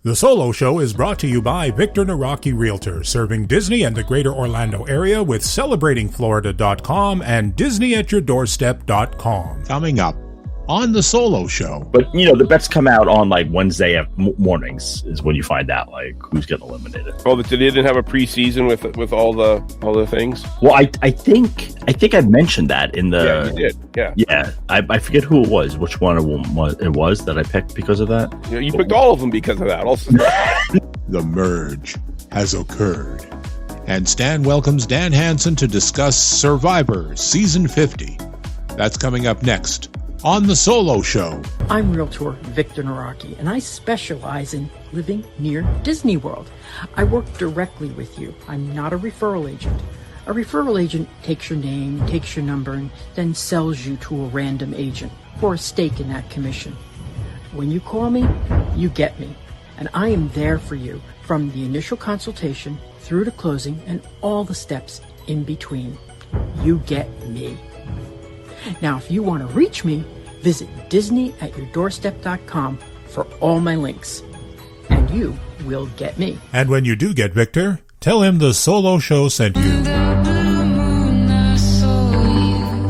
The Solo Show is brought to you by Victor Naraki Realtors, serving Disney and the greater Orlando area with celebratingflorida.com and disneyatyourdoorstep.com. Coming up on The Solo Show. But, you know, the bets come out on, like, Wednesday mornings is when you find out, like, who's getting eliminated. Oh, but they didn't have a preseason with all the things? Well, I think I mentioned that in the... Yeah, you did. Yeah. Yeah. I forget who it was, which one it was that I picked because of that. Yeah, you picked all of them because of that also. The merge has occurred. And Stan welcomes Dan Hansen to discuss Survivor Season 50. That's coming up next on The Solo Show. I'm Realtor Victor Naraki, and I specialize in living near Disney World. I work directly with you. I'm not a referral agent. A referral agent takes your name, takes your number, and then sells you to a random agent for a stake in that commission. When you call me, you get me, and I am there for you from the initial consultation through to closing and all the steps in between. You get me. Now, if you want to reach me, visit disneyatyourdoorstep.com for all my links, and you will get me. And when you do get Victor, tell him the Solo Show sent you.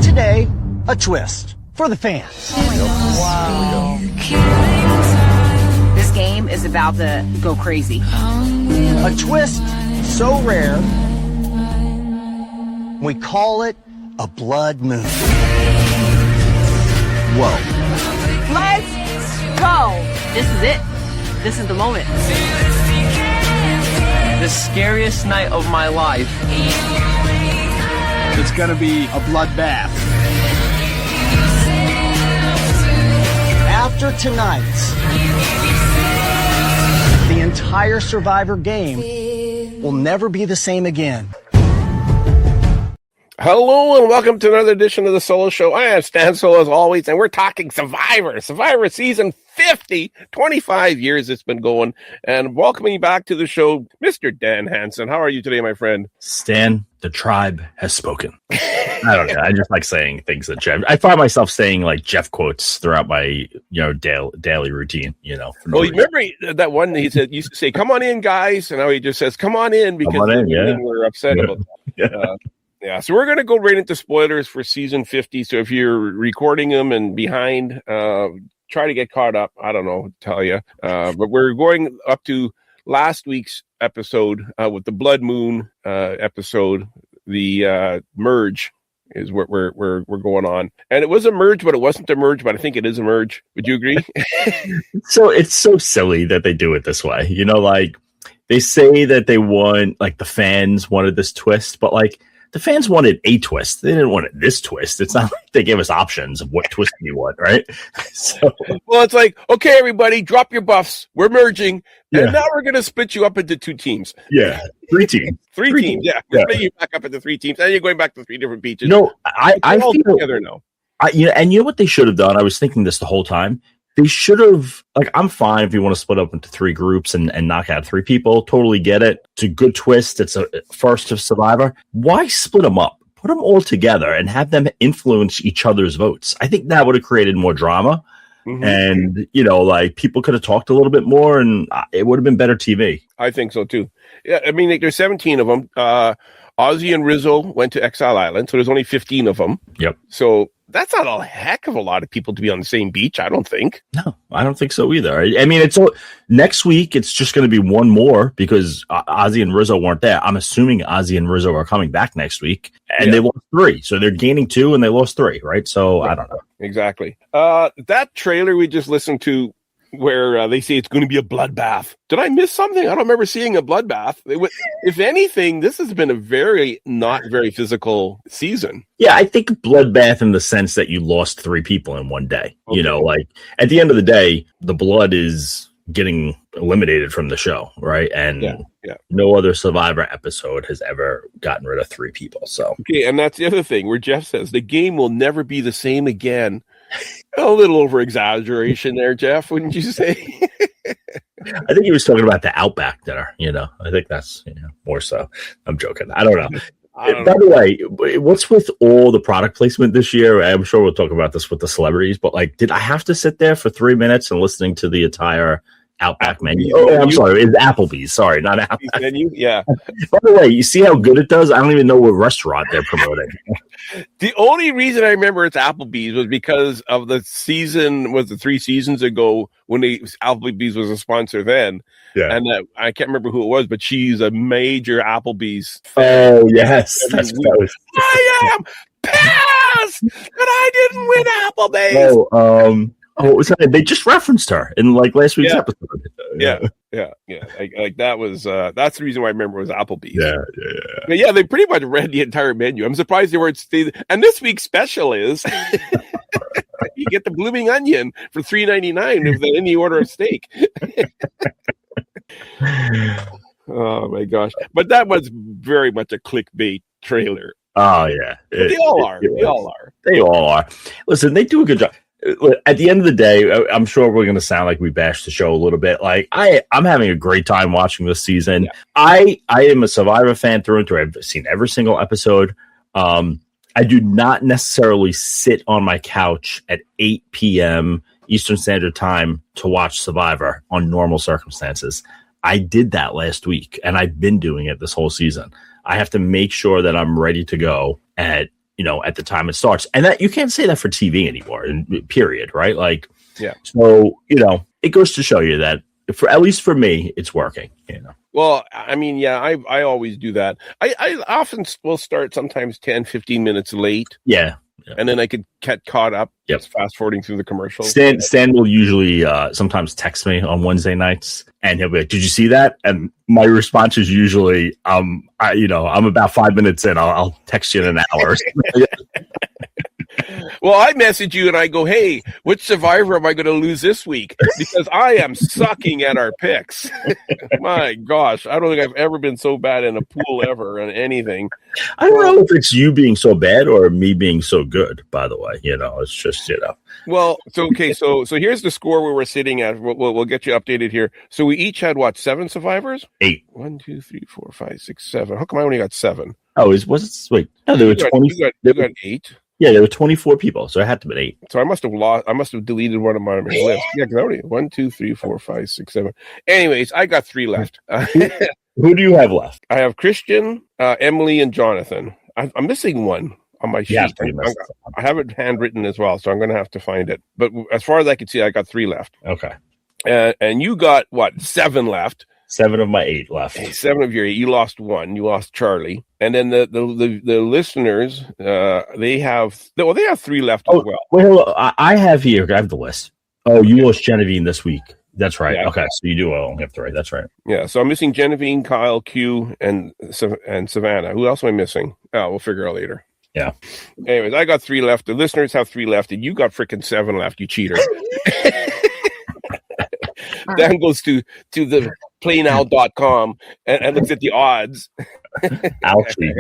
Today, a twist for the fans. Wow. This game is about to go crazy. A twist so rare, we call it a blood moon. Whoa. Let's go. This is it. This is the moment. The scariest night of my life. It's gonna be a bloodbath. After tonight, the entire Survivor game will never be the same again. Hello and welcome to another edition of The Solo Show. I am Stan Solo as always, and we're talking Survivor Season 50. 25 years it's been going. And welcoming back to the show, Mr. Dan Hansen. How are you today, my friend? Stan, the tribe has spoken. I don't know. I just like saying things that Jeff... I find myself saying, like, Jeff quotes throughout my, daily routine, No remember that one he said, used to say, come on in, guys. And now he just says, come on in, because we're upset about that. Yeah, so we're going to go right into spoilers for season 50. So if you're recording them and behind, try to get caught up. I don't know, tell you. But we're going up to last week's episode with the Blood Moon episode. The merge is what we're going on. And it was a merge, but it wasn't a merge, but I think it is a merge. Would you agree? So it's so silly that they do it this way. Like they say that they want, like the fans wanted this twist, but like, the fans wanted a twist. They didn't want this twist. It's not like they gave us options of what twist you want, right? So, well, it's like, okay, everybody, drop your buffs. We're merging, and now we're going to split you up into two teams. Yeah, three teams. Three teams. Yeah, we're splitting you back up into three teams, and you're going back to three different beaches. No, I all feel together now. And you know what they should have done? I was thinking this the whole time. They should have, like, I'm fine if you want to split up into three groups and knock out three people. Totally get it. It's a good twist. It's a first of Survivor. Why split them up? Put them all together and have them influence each other's votes. I think that would have created more drama. Mm-hmm. And, like, people could have talked a little bit more and it would have been better TV. I think so, too. Yeah, I mean, there's 17 of them. Ozzy and Rizzo went to Exile Island, so there's only 15 of them. Yep. So that's not a heck of a lot of people to be on the same beach, I don't think. No, I don't think so either. I mean, next week, it's just going to be one more because Ozzy and Rizzo weren't there. I'm assuming Ozzy and Rizzo are coming back next week, and they lost 3. So they're gaining 2, and they lost 3, right? So I don't know. Exactly. That trailer we just listened to, where they say it's going to be a bloodbath. Did I miss something? I don't remember seeing a bloodbath. If anything, this has been a not very physical season. Yeah, I think bloodbath in the sense that you lost 3 people in one day. Okay. Like at the end of the day, the blood is getting eliminated from the show, right? And no other Survivor episode has ever gotten rid of 3 people. So okay, and that's the other thing where Jeff says the game will never be the same again. A little over exaggeration there, Jeff, wouldn't you say? I think he was talking about the Outback dinner. I think that's more so. I'm joking. I don't know. By the way, what's with all the product placement this year? I'm sure we'll talk about this with the celebrities, but like, did I have to sit there for 3 minutes and listening to the entire Outback menu. Oh, I'm sorry. It's Applebee's. Sorry, not Outback menu. Yeah. By the way, you see how good it does? I don't even know what restaurant they're promoting. The only reason I remember it's Applebee's was because of the season, was it 3 seasons ago when Applebee's was a sponsor then. Yeah. And I can't remember who it was, but she's a major Applebee's fan. Oh, yes. I am pissed that I didn't win Applebee's. What was that? They just referenced her in like last week's episode. Yeah. Like that was that's the reason why I remember it was Applebee's. Yeah. But yeah, they pretty much read the entire menu. I'm surprised they weren't. And this week's special is you get the blooming onion for $3.99 with any order of steak. Oh my gosh! But that was very much a clickbait trailer. Oh yeah, they all are. They all are. Listen, they do a good job. At the end of the day, I'm sure we're going to sound like we bashed the show a little bit. Like I'm having a great time watching this season. Yeah. I am a Survivor fan through and through. I've seen every single episode. I do not necessarily sit on my couch at 8 p.m. Eastern Standard Time to watch Survivor on normal circumstances. I did that last week, and I've been doing it this whole season. I have to make sure that I'm ready to go at the time it starts. And that you can't say that for TV anymore, period, right? Like, yeah. So, it goes to show you that at least for me, it's working, Well, I mean, yeah, I always do that. I often will start sometimes 10, 15 minutes late. Yeah. And then I could get caught up just fast forwarding through the commercials. Stan will usually sometimes text me on Wednesday nights, and he'll be like, "Did you see that?" And my response is usually, I'm about 5 minutes in. I'll text you in an hour." Well, I message you and I go, "Hey, which Survivor am I going to lose this week? Because I am sucking at our picks." My gosh, I don't think I've ever been so bad in a pool ever on anything. I don't know if it's you being so bad or me being so good. By the way, it's just Well, so here's the score where we're sitting at. We'll get you updated here. So we each had 7 survivors? 8. 1, 2, 3, 4, 5, 6, 7. How come I only got 7? Oh, wait? No, there were 20. You got 8. Yeah, there were 24 people, so it had to be 8. So I must have deleted one of my list. Yeah, because I only 1, 2, 3, 4, 5, 6, 7. Anyways, I got 3 left. Who do you have left? I have Christian, Emily, and Jonathan. I'm missing one on my sheet. I have it handwritten as well, so I'm going to have to find it. But as far as I can see, I got 3 left. Okay. And you got 7 left? 7 of my 8 left. 7 of your 8. You lost 1. You lost Charlie. And then the listeners, they have 3 left as well. Well, I have the list. Oh, you lost Genevieve this week. That's right. Yeah, okay, so you do only have 3. That's right. Yeah, so I'm missing Genevieve, Kyle, Q, and Savannah. Who else am I missing? Oh, we'll figure out later. Yeah. Anyways, I got 3 left. The listeners have 3 left, and you got freaking 7 left, you cheater. Dan goes to the playnow.com and looks at the odds. Alshie.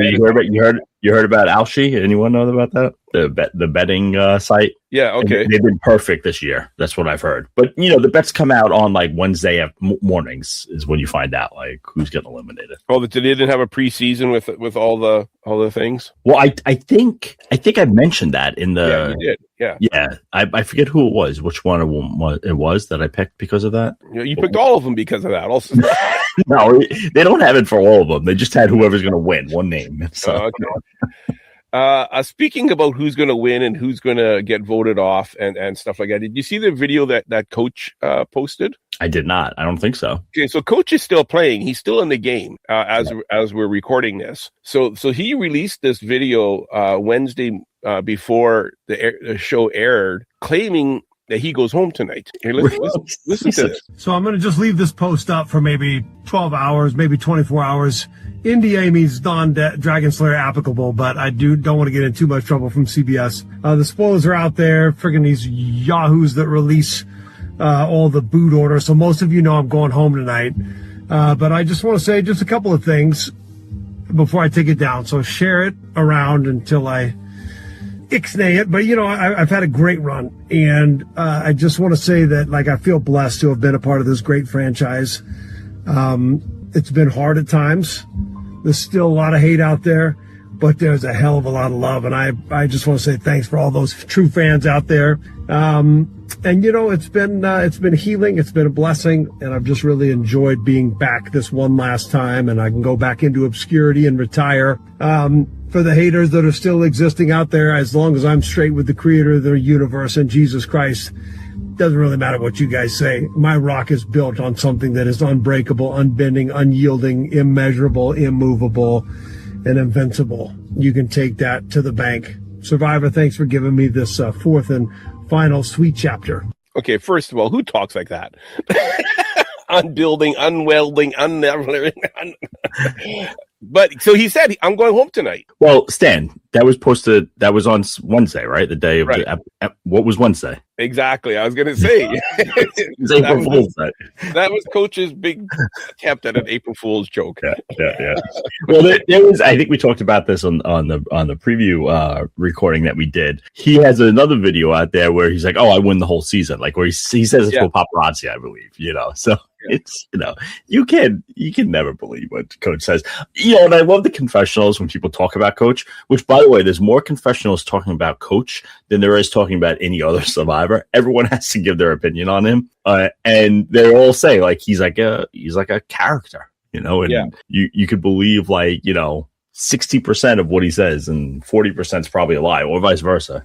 You heard about Alshie? Anyone know about that? The betting site? Yeah, okay. They've been perfect this year. That's what I've heard. But the bets come out on like Wednesday mornings is when you find out like who's getting eliminated. Oh, they didn't have a preseason with all the things. Well, I think I mentioned that in the. Yeah, you did. Yeah. I forget who it was. Which one it was that I picked because of that. You picked all of them because of that. Also. No, they don't have it for all of them. They just had whoever's going to win, one name. So. Okay. Speaking about who's going to win and who's going to get voted off and stuff like that, did you see the video that Coach posted? I did not. I don't think so. Okay, so Coach is still playing. He's still in the game as we're recording this. So he released this video Wednesday before the show aired, claiming that he goes home tonight. Hey, listen to this. So I'm going to just leave this post up for maybe 12 hours, maybe 24 hours. NDA means non-Dragon Slayer applicable, but I don't want to get in too much trouble from CBS. The spoilers are out there. Friggin' these yahoos that release all the boot orders. So most of you know I'm going home tonight. But I just want to say just a couple of things before I take it down. So share it around until I ixnay it. But, I've had a great run. And I just want to say that, I feel blessed to have been a part of this great franchise. It's been hard at times. There's still a lot of hate out there. but there's a hell of a lot of love, and I just want to say thanks for all those true fans out there. And it's been healing, it's been a blessing, and I've just really enjoyed being back this one last time, and I can go back into obscurity and retire. For the haters that are still existing out there, as long as I'm straight with the creator of the universe and Jesus Christ, doesn't really matter what you guys say. My rock is built on something that is unbreakable, unbending, unyielding, immeasurable, immovable, and invincible. You can take that to the bank. Survivor, thanks for giving me this fourth and final sweet chapter. Okay, first of all, who talks like that? Unbuilding, unwelding, But so he said, I'm going home tonight. Well, Stan, that was posted. That was on Wednesday, right? The day of what was Wednesday? Exactly. I was going to say that was Coach's big attempt at an April Fool's joke. Yeah. Well, there was. I think we talked about this on the preview recording that we did. He has another video out there where he's like, "Oh, I win the whole season." Like where he says it's for paparazzi, I believe. So. It's you can never believe what Coach says. And I love the confessionals when people talk about Coach, which by the way, there's more confessionals talking about Coach than there is talking about any other survivor. Everyone has to give their opinion on him. And they all say like he's like a character, and you could believe 60% of what he says and 40% is probably a lie, or vice versa,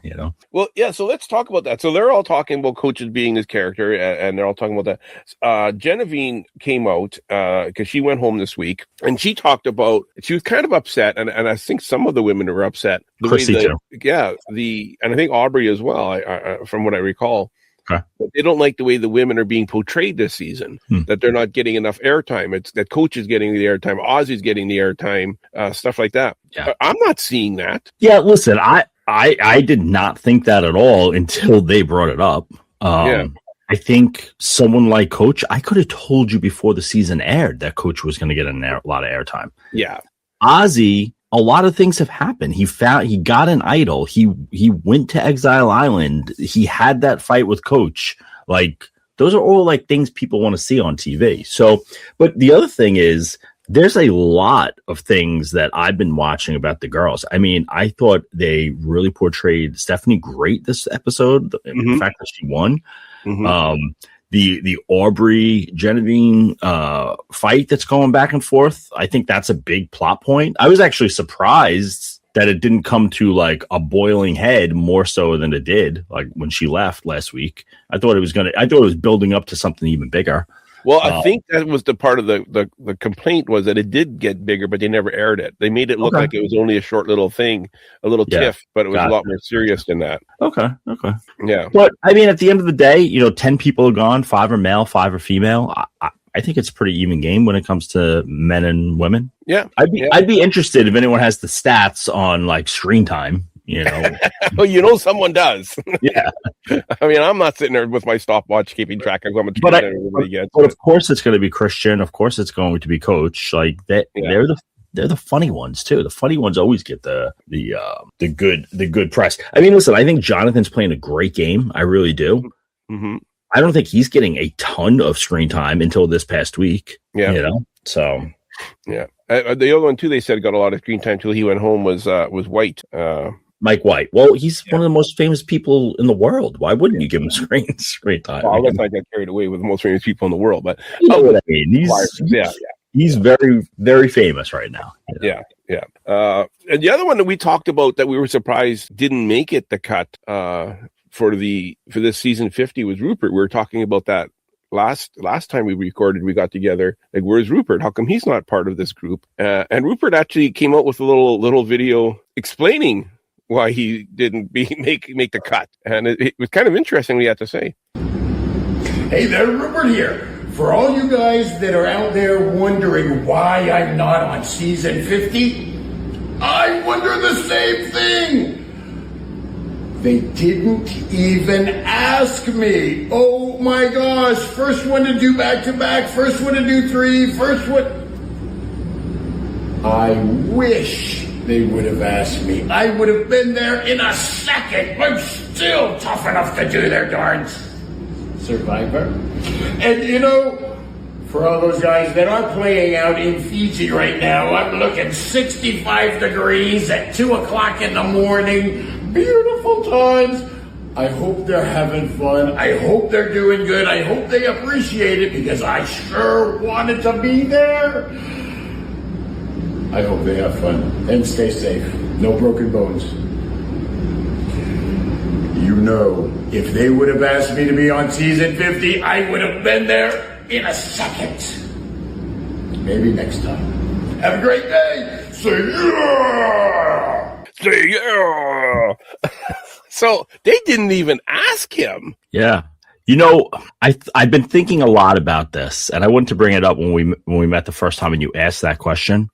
Well, yeah, so let's talk about that. So they're all talking about Coach's being his character, and they're all talking about that. Genevieve came out because she went home this week, and she talked about, she was kind of upset, and I think some of the women were upset. Chrissy too. Yeah, and I think Aubrey as well, I from what I recall. Okay. They don't like the way the women are being portrayed this season, that they're not getting enough airtime. It's that Coach is getting the airtime, Ozzy's getting the airtime, stuff like that. Yeah. I'm not seeing that. Yeah, listen, I did not think that at all until they brought it up. I think someone like Coach, I could have told you before the season aired that Coach was going to get a lot of airtime. Yeah. Ozzy, a lot of things have happened. He got an idol. He went to Exile Island. He had that fight with Coach. Like those are all like things people want to see on TV. So, but the other thing is there's a lot of things that I've been watching about the girls. I mean, I thought they really portrayed Stephanie great this episode. The fact that she won. The Aubrey Genevieve fight that's going back and forth, I think that's a big plot point. I was actually surprised that it didn't come to like a boiling head more so than it did, like when she left last week. I thought it was building up to something even bigger. Well, I think that was the part of the complaint was that it did get bigger, but they never aired it. They made it look like it was only a short little thing, a little tiff, but it was a lot more serious than that. Okay. Yeah. But, I mean, at the end of the day, 10 people are gone, 5 are male, 5 are female. I think it's a pretty even game when it comes to men and women. Yeah. I'd be interested if anyone has the stats on, like, screen time. Well, someone does. Yeah. I mean, I'm not sitting there with my stopwatch keeping track of how much everybody gets. But of course, it's going to be Christian. Of course, it's going to be Coach. Like they're the funny ones too. The funny ones always get the good press. I mean, listen, I think Jonathan's playing a great game. I really do. Mm-hmm. I don't think he's getting a ton of screen time until this past week. Yeah. So. Yeah. The other one too, they said got a lot of screen time till he went home was White. Mike White. Well, he's one of the most famous people in the world. Why wouldn't you give him screen time? Well, let's not get carried away with the most famous people in the world, but you know what I mean. He's very, very famous right now. Yeah. And the other one that we talked about that we were surprised didn't make it the cut for this season 50 was Rupert. We were talking about that last time we recorded. We got together. Like, where's Rupert? How come he's not part of this group? And Rupert actually came out with a little video explaining why he didn't make the cut, and it was kind of interesting what he had to say. Hey there, Rupert here. For all you guys that are out there wondering why I'm not on season 50, I wonder the same thing. They didn't even ask me. Oh my gosh, first one to do back-to-back, first one to do 3, first one. I wish they would have asked me. I would have been there in a second. I'm still tough enough to do their darn Survivor. And For all those guys that are playing out in Fiji right now, I'm looking 65 degrees at 2 o'clock in the morning. Beautiful times. I hope they're having fun. I hope they're doing good. I hope they appreciate it because I sure wanted to be there. I hope they have fun and stay safe. No broken bones. You know, if they would have asked me to be on season 50, I would have been there in a second. Maybe next time. Have a great day. Say yeah. Say yeah. So they didn't even ask him. Yeah. You know, I've been thinking a lot about this, and I wanted to bring it up when we met the first time and you asked that question.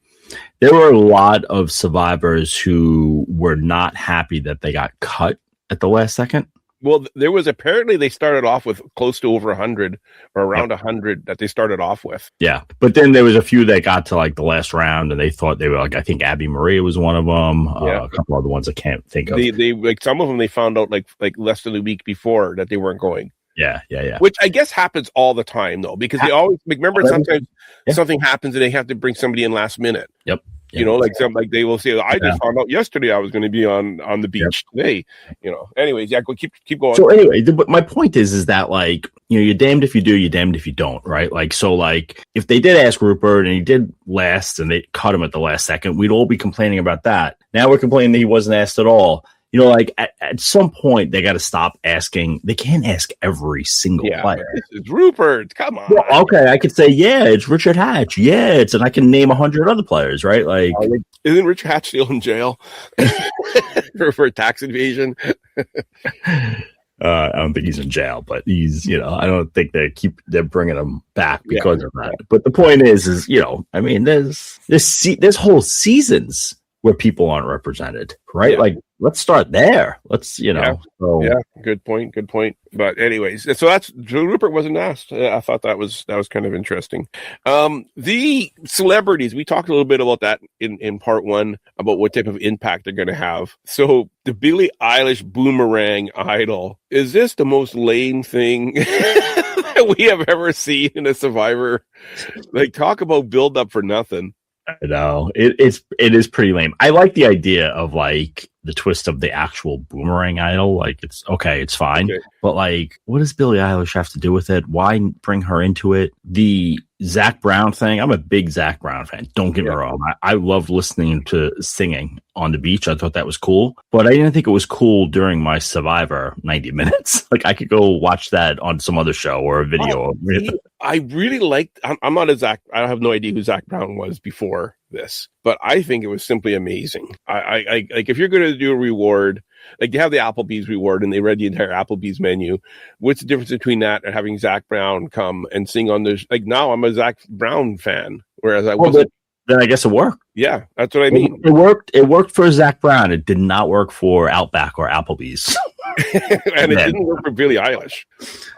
There were a lot of survivors who were not happy that they got cut at the last second. Well, there was apparently they started off with close to over 100 or around 100 that they started off with. Yeah. But then there was a few that got to like the last round and they thought they were like, I think Abby Maria was one of them. A couple other ones I can't think of. They like some of them they found out like less than a week before that they weren't going. Yeah. Which I guess happens all the time though, because they always remember sometimes something happens and they have to bring somebody in last minute. Yep. You know, like they will say, I just found out yesterday I was going to be on the beach today. You know, anyways, go keep going. So anyway, my point is that like, you know, you're damned if you do, you're damned if you don't, right? Like, so like if they did ask Rupert and he did last and they cut him at the last second, we'd all be complaining about that. Now we're complaining that he wasn't asked at all. You know, like at some point they got to stop asking. They can't ask every single player. It's Rupert. Come on. Well, okay, I could say, it's Richard Hatch. And I can name 100 other players, right? Like, isn't Richard Hatch still in jail for tax evasion? I don't think he's in jail, but he's, you know, I don't think they're bringing him back because of that. But the point is, you know, I mean, there's whole seasons where people aren't represented, right? Like, let's start there. Let's, you know. Good point. But anyways, so Rupert wasn't asked. I thought that was kind of interesting. The celebrities, we talked a little bit about that in part one about what type of impact they're going to have. So the Billie Eilish Boomerang Idol, is this the most lame thing that we have ever seen in a Survivor? Like, talk about build up for nothing. I know it is pretty lame. I like the idea of like the twist of the actual Boomerang Idol. Like, it's okay, it's fine. Okay. But like, what does Billie Eilish have to do with it? Why bring her into it? The Zach Brown thing. I'm a big Zach Brown fan. Don't get me wrong. I loved listening to singing on the beach. I thought that was cool, but I didn't think it was cool during my Survivor 90 minutes. Like, I could go watch that on some other show or a video. I really liked, I'm not a Zach, I have no idea who Zach Brown was before this, but I think it was simply amazing. I like, if you're going to do a reward, like they have the Applebee's reward and they read the entire Applebee's menu. What's the difference between that and having Zach Brown come and sing on the, like, now I'm a Zach Brown fan, whereas I wasn't. Then I guess it worked. Yeah, that's what I mean. It worked for Zach Brown. It did not work for Outback or Applebee's. And it didn't work for Billie Eilish,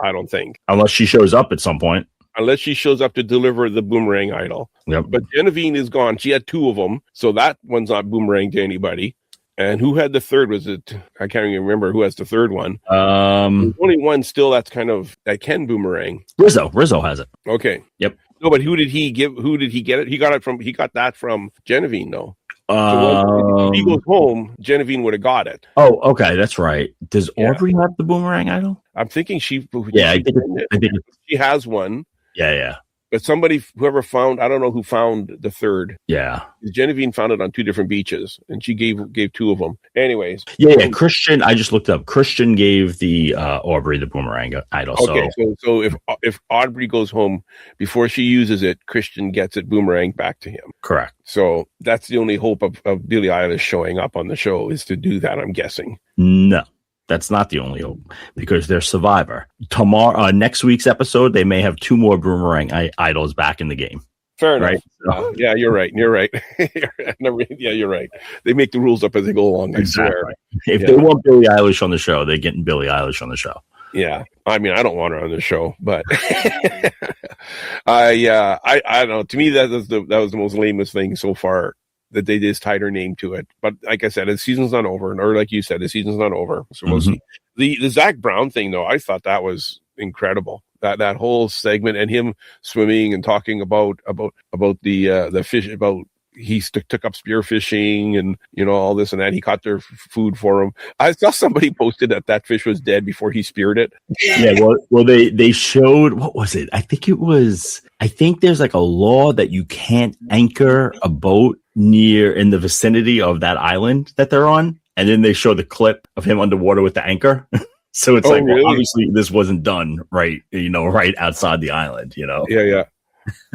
I don't think. Unless she shows up at some point. Unless she shows up to deliver the Boomerang Idol. Yep. But Genevieve is gone. She had two of them, so that one's not Boomerang to anybody. And who had the third? Was it? I can't even remember who has the third one. There's only one still that can Boomerang. Rizzo has it. Okay. Yep. No, but who did he get it? He got that from Genevieve, though. So if he goes home, Genevieve would have got it. Oh, okay, that's right. Does Aubrey have the Boomerang Idol? I'm thinking she. Yeah, I think she has one. Yeah. But whoever found, I don't know who found the third. Yeah. Genevieve found it on two different beaches, and she gave two of them. Anyways. Yeah. Christian, I just looked up. Christian gave the Aubrey the Boomerang Idol. Okay, so if Aubrey goes home before she uses it, Christian gets it Boomerang back to him. Correct. So that's the only hope of Billie Eilish showing up on the show is to do that, I'm guessing. No. That's not the only hope because they're Survivor. Tomorrow, next week's episode, they may have two more Boomerang Idols back in the game. Fair enough. Right? So, yeah, you're right. You're right. You're right. They make the rules up as they go along. Exactly. I swear. If they want Billie Eilish on the show, they're getting Billie Eilish on the show. Yeah. I mean, I don't want her on the show, but I don't know. To me, that was the most lamest thing so far. That they just tied her name to it. But like I said, the season's not over. Or like you said, the season's not over. So we'll see. The Zach Brown thing, though, I thought that was incredible. that whole segment, and him swimming and talking about the fish, about he took up spearfishing and, you know, all this and that. He caught their food for him. I saw somebody posted that fish was dead before he speared it. Yeah, well, they showed, what was it? I think there's like a law that you can't anchor a boat in the vicinity of that island that they're on. And then they show the clip of him underwater with the anchor. So it's really? Well, obviously this wasn't done right outside the island, you know? Yeah.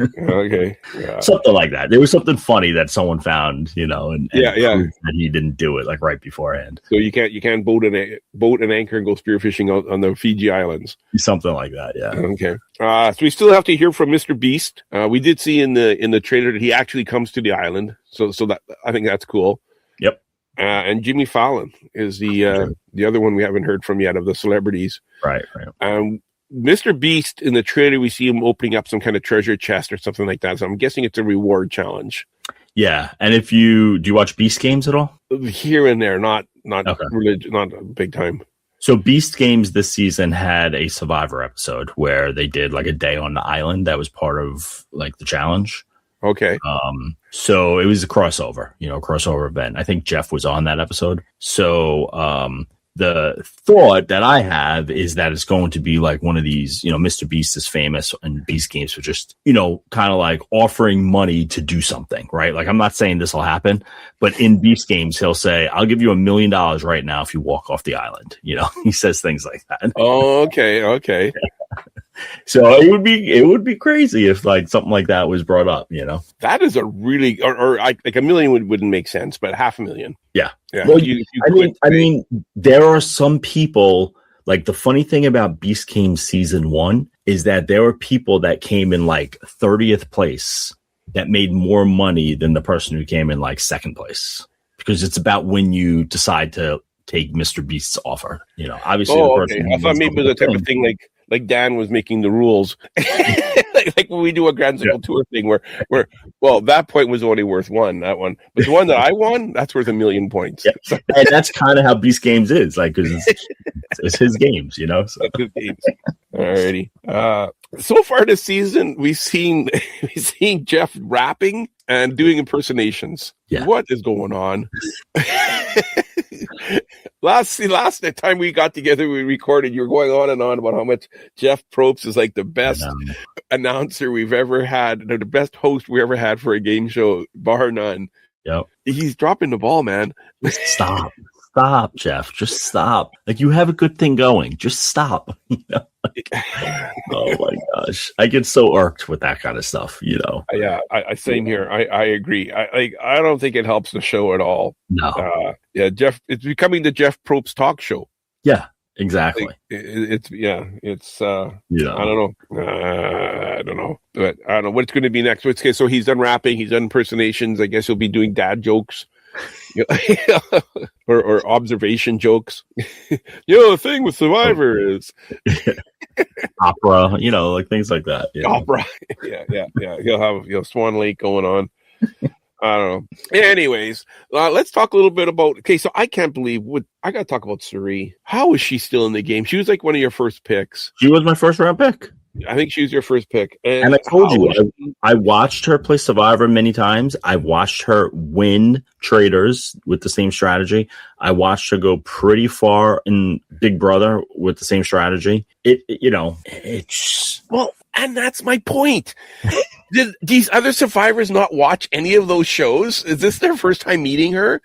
Okay. Yeah. Something like that. There was something funny that someone found, you know, and that he didn't do it like right beforehand. So you can't boat an anchor and go spearfishing on the Fiji Islands. Something like that. Yeah. Okay. So we still have to hear from Mr. Beast. We did see in the trailer that he actually comes to the island. So that, I think that's cool. Yep. And Jimmy Fallon is the other one we haven't heard from yet of the celebrities. Right. Mr. Beast, in the trailer, we see him opening up some kind of treasure chest or something like that. So I'm guessing it's a reward challenge. Yeah. And do you watch Beast Games at all? Here and there, not big time. So Beast Games this season had a Survivor episode where they did like a day on the island that was part of like the challenge. Okay. So it was a crossover event. I think Jeff was on that episode. So, the thought that I have is that it's going to be like one of these, you know, Mr. Beast is famous and Beast Games for just, you know, kind of like offering money to do something, right? Like, I'm not saying this will happen, but in Beast Games, he'll say, I'll give you $1 million right now if you walk off the island. You know, he says things like that. Oh, okay. So it would be crazy if like something like that was brought up, you know. That is a really or like $1 million wouldn't make sense, but $500,000. Yeah. Well, I mean, there are some people, like the funny thing about Beast Games season 1 is that there were people that came in like 30th place that made more money than the person who came in like second place, because it's about when you decide to take Mr. Beast's offer, you know. Obviously, I thought maybe the type of thing like Dan was making the rules, like when we do a Grand Circle Tour thing where that point was only worth that one, but the one that I won, that's worth 1 million points. Yeah. So, and that's kind of how Beast Games is, like, because it's his games, you know. So. His games. Alrighty. So far this season, we've seen Jeff rapping and doing impersonations. Yeah. What is going on? Last time we got together, we recorded. You were going on and on about how much Jeff Probst is like the best announcer we've ever had, the best host we ever had for a game show, bar none. Yep. He's dropping the ball, man. Stop, Jeff. Just stop. Like, you have a good thing going. Just stop. You know? Oh my gosh, I get so irked with that kind of stuff. You know. Yeah, I same here. I agree. I don't think it helps the show at all. No. Jeff. It's becoming the Jeff Probst talk show. Yeah. Exactly. It's I don't know, but I don't know what it's going to be next. Okay, so he's done rapping, he's done impersonations. I guess he'll be doing dad jokes, or observation jokes. The thing with Survivor is opera, like things like that. Opera, yeah. He'll have Swan Lake going on. I don't know. Anyways, let's talk a little bit about. Okay, so I can't believe I got to talk about Suri. How is she still in the game? She was like one of your first picks. She was my first round pick. I think she was your first pick. And I told you, I watched her play Survivor many times. I watched her win Traders with the same strategy. I watched her go pretty far in Big Brother with the same strategy. And that's my point. Did these other survivors not watch any of those shows? Is this their first time meeting her?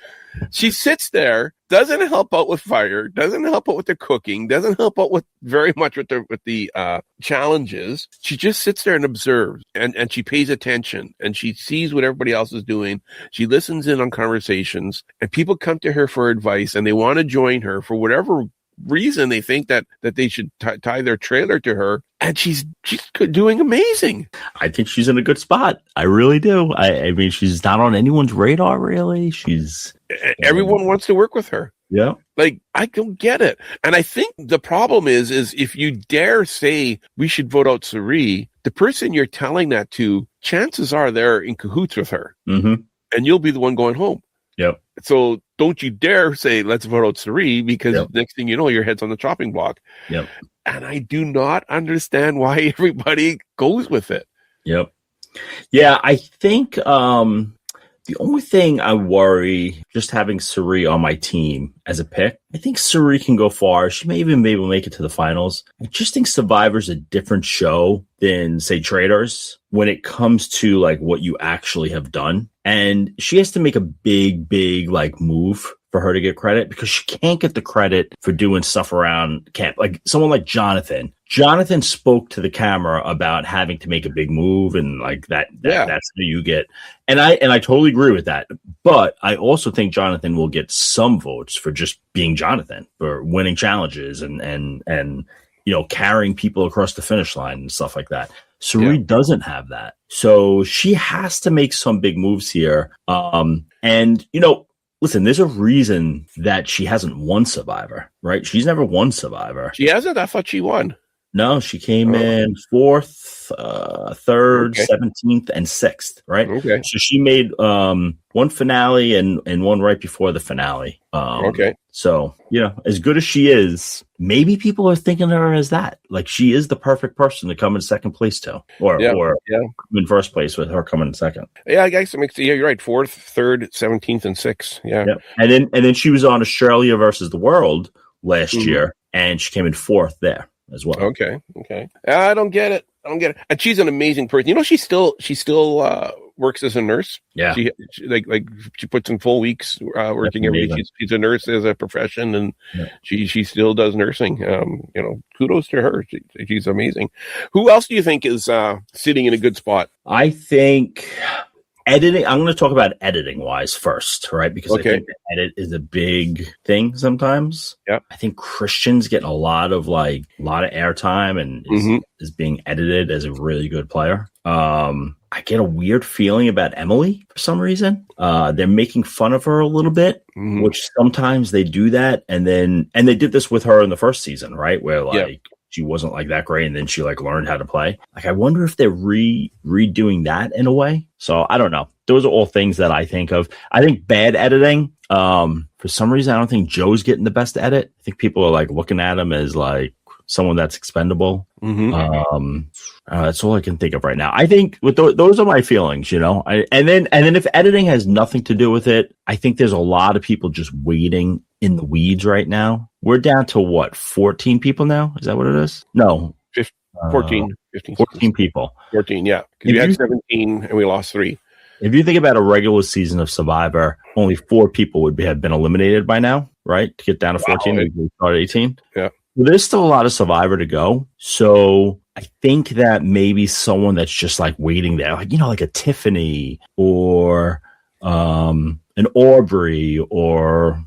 She sits there, doesn't help out with fire, doesn't help out with the cooking, doesn't help out with very much with the challenges. She just sits there and observes, and she pays attention, and she sees what everybody else is doing. She listens in on conversations, and people come to her for advice, and they want to join her for whatever reason. They think that they should tie their trailer to her, and she's doing amazing. I think she's in a good spot. I really do. I mean, she's not on anyone's radar, really. Everyone wants to work with her. Yeah. Like, I don't get it. And I think the problem is if you dare say we should vote out Suri, the person you're telling that to, chances are they're in cahoots with her. Mm-hmm. And you'll be the one going home. Yep. So don't you dare say, let's vote out Suri, because next thing you know, your head's on the chopping block. Yep. and I do not understand why everybody goes with it. Yep. Yeah, I think the only thing I worry, just having Suri on my team as a pick, I think Suri can go far. She may even be able to make it to the finals. I just think Survivor's a different show than, say, Traders when it comes to like what you actually have done. And she has to make a big like move for her to get credit, because she can't get the credit for doing stuff around camp. Like someone like Jonathan. Jonathan spoke to the camera about having to make a big move, and like that's who you get. And I totally agree with that. But I also think Jonathan will get some votes for just being Jonathan, for winning challenges and carrying people across the finish line and stuff like that. Suri doesn't have that. So she has to make some big moves here. Listen, there's a reason that she hasn't won Survivor, right? She's never won Survivor. She hasn't? I thought she won. No, she came in 4th, 3rd, 17th, and 6th, right? Okay. So she made one finale and one right before the finale. So, as good as she is, maybe people are thinking of her as that. Like, she is the perfect person to come in second place to. Or in first place with her coming in second. Yeah, I guess it makes you're right. 4th, 3rd, 17th, and 6th. Yeah. And then she was on Australia versus the World last year, and she came in 4th there as well. Okay. I don't get it. And she's an amazing person. She still works as a nurse. Yeah. She puts in full weeks working every day. She's a nurse as a profession, and she still does nursing. Kudos to her. She's amazing. Who else do you think is sitting in a good spot? I think editing. I'm going to talk about editing wise first, right? Because I think the edit is a big thing sometimes. Yeah. I think Christian's getting a lot of airtime and is being edited as a really good player. I get a weird feeling about Emily for some reason. They're making fun of her a little bit, which sometimes they do that. And they did this with her in the first season, right? Where she wasn't that great, and then she learned how to play. I wonder if they're redoing that in a way. So I don't know. Those are all things that I think of. I think bad editing. For some reason, I don't think Joe's getting the best edit. I think people are looking at him as someone that's expendable. That's all I can think of right now. I think with those are my feelings, and then if editing has nothing to do with it, I think there's a lot of people just waiting in the weeds right now. We're down to 14 people now? Is that what it is? No. 14 people. 14, yeah. Because we had 17 and we lost 3. If you think about a regular season of Survivor, only 4 people would have been eliminated by now, right? To get down to 14, we started 18. Yeah. Well, there's still a lot of Survivor to go. So I think that maybe someone that's just like there, like a Tiffany or an Aubrey or,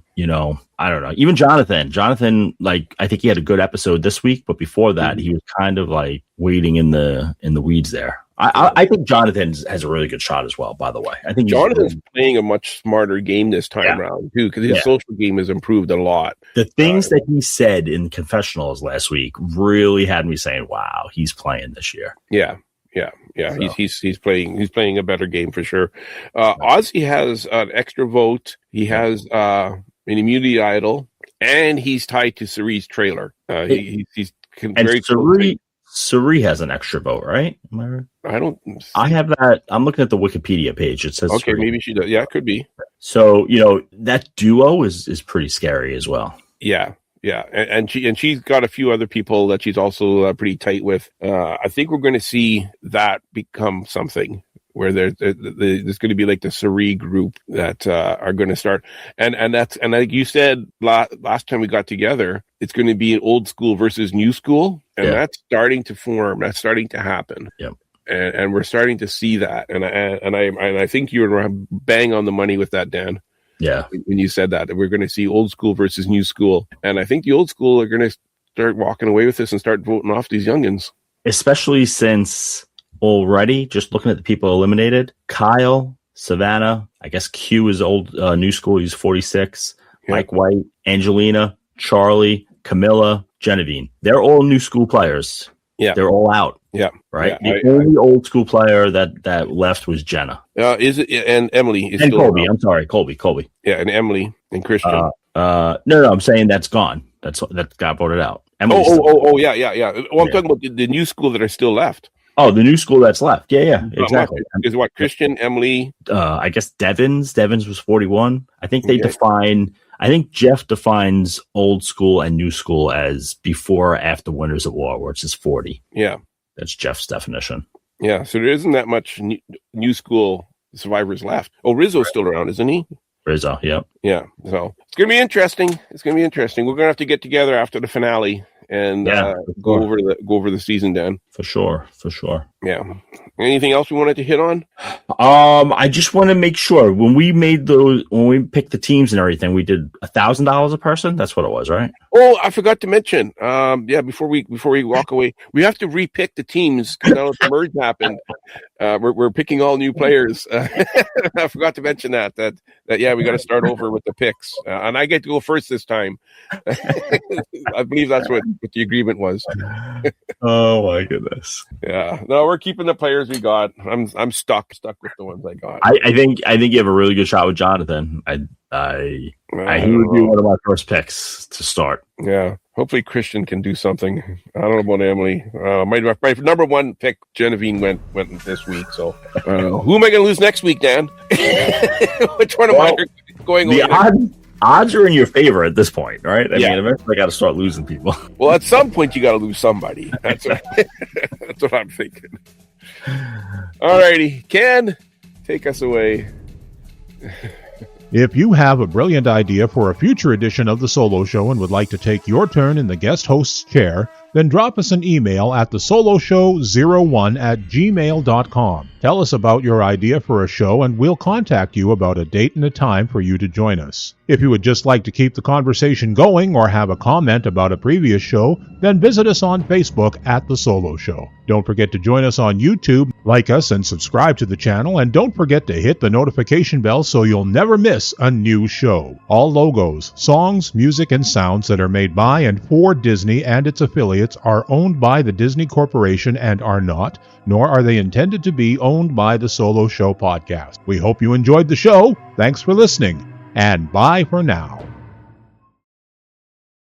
I don't know, even Jonathan. Jonathan, like, I think he had a good episode this week, but before that, he was kind of like waiting in the weeds there. I think Jonathan has a really good shot as well, by the way. I think Jonathan's playing a much smarter game this time around, too, because his social game has improved a lot. The things that he said in confessionals last week really had me saying, wow, he's playing this year. Yeah. So. He's playing a better game for sure. Ozzy has an extra vote. He has an immunity idol, and he's tied to Suri's trailer. He's very close. Suri has an extra vote, right? Am I right? I have that. I'm looking at the Wikipedia page. It says okay, Suri. Maybe she does. Yeah, it could be. So that duo is pretty scary as well. Yeah, and she's got a few other people that she's also pretty tight with. I think we're going to see that become something where there's going to be like the Suri group that are going to start, and like you said last time we got together, it's going to be an old school versus new school, and that's starting to form. That's starting to happen. Yep. And we're starting to see that, and I think you were bang on the money with that, Dan. Yeah, when you said that we're going to see old school versus new school, and I think the old school are going to start walking away with this and start voting off these youngins, especially since already just looking at the people eliminated: Kyle, Savannah, I guess Q is old new school. He's 46. Mike White, Angelina, Charlie, Camilla, Genevieve. They're all new school players. Yeah, they're all out. Yeah, right. The only old school player that left was Jenna. Is it? And Emily is and still Colby. around. I'm sorry, Colby. Yeah, and Emily and Christian. No, I'm saying that's gone. That got voted out. Emily's yeah. Well, I'm talking about the new school that are still left. Oh, the new school that's left. Yeah, exactly. Is what, Christian, Emily? I guess Devins was 41. I think they define. I think Jeff defines old school and new school as before or after Winters at War, which is 40. Yeah, that's Jeff's definition. Yeah, so there isn't that much new school survivors left. Oh, Rizzo's still around, isn't he? Rizzo, yeah. Yeah, so it's going to be interesting. We're going to have to get together after the finale and go over the season, Dan. For sure. Yeah. Anything else we wanted to hit on? I just want to make sure when we picked the teams and everything, we did $1,000 a person. That's what it was, right? Oh, I forgot to mention. Before we walk away, we have to repick the teams because now the merge happened. We're picking all new players. I forgot to mention that we got to start over with the picks, and I get to go first this time. I believe that's what the agreement was. Oh my goodness! Yeah, no, we're keeping the players we got. I'm stuck with the ones I got. I think you have a really good shot with Jonathan. He would be one of my first picks to start. Yeah, hopefully Christian can do something. I don't know about Emily. My number one pick, Genevieve, went this week. So who am I going to lose next week, Dan? Which one am I going over? Odds are in your favor at this point, right? I mean, eventually I got to start losing people. Well, at some point you got to lose somebody. That's what I'm thinking. All righty, Ken, take us away. If you have a brilliant idea for a future edition of The Solo Show and would like to take your turn in the guest host's chair, then drop us an email at thesoloshow01@gmail.com. Tell us about your idea for a show and we'll contact you about a date and a time for you to join us. If you would just like to keep the conversation going or have a comment about a previous show, then visit us on Facebook at The Solo Show. Don't forget to join us on YouTube, like us and subscribe to the channel, and don't forget to hit the notification bell so you'll never miss a new show. All logos, songs, music, and sounds that are made by and for Disney and its affiliates are owned by the Disney Corporation and are not, nor are they intended to be owned by the Solo Show podcast. We hope you enjoyed the show. Thanks for listening, and bye for now.